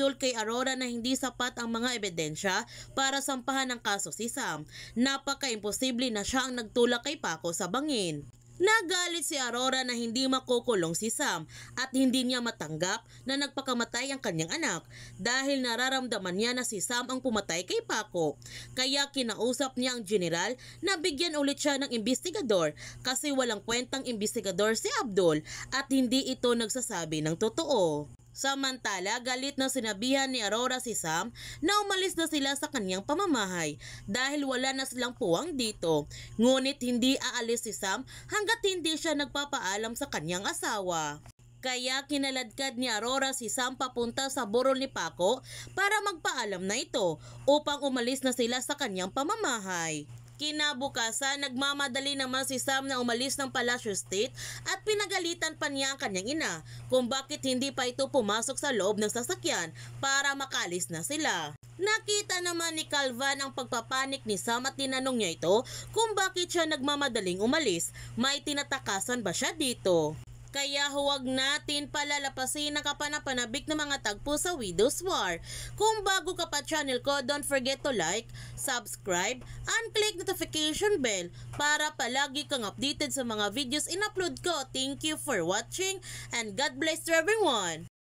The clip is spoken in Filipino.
Abdul kay Aurora na hindi sapat ang mga ebidensya para sampahan ng kaso si Sam. Napaka-imposible na siya ang nagtulak kay Paco sa bangin. Nagalit si Aurora na hindi makukulong si Sam at hindi niya matanggap na nagpakamatay ang kanyang anak dahil nararamdaman niya na si Sam ang pumatay kay Paco. Kaya kinausap niya ang general na bigyan ulit siya ng imbestigador kasi walang kwentang imbestigador si Abdul at hindi ito nagsasabi ng totoo. Samantala, galit na sinabihan ni Aurora si Sam na umalis na sila sa kanyang pamamahay dahil wala na silang puwang dito. Ngunit hindi aalis si Sam hanggat hindi siya nagpapaalam sa kanyang asawa. Kaya kinaladkad ni Aurora si Sam papunta sa burol ni Paco para magpaalam na ito upang umalis na sila sa kanyang pamamahay. Kinabukasan, nagmamadali naman si Sam na umalis ng Palacio State at pinagalitan pa niya ang kanyang ina kung bakit hindi pa ito pumasok sa loob ng sasakyan para makalis na sila. Nakita naman ni Calvan ang pagpapanik ni Sam at tinanong niya ito kung bakit siya nagmamadaling umalis. May tinatakasan ba siya dito? Kaya huwag natin palalapasin ang kapanapanabik na mga tagpo sa Widow's War. Kung bago ka pa channel ko, don't forget to like, subscribe, and click notification bell para palagi kang updated sa mga videos in-upload ko. Thank you for watching and God bless to everyone!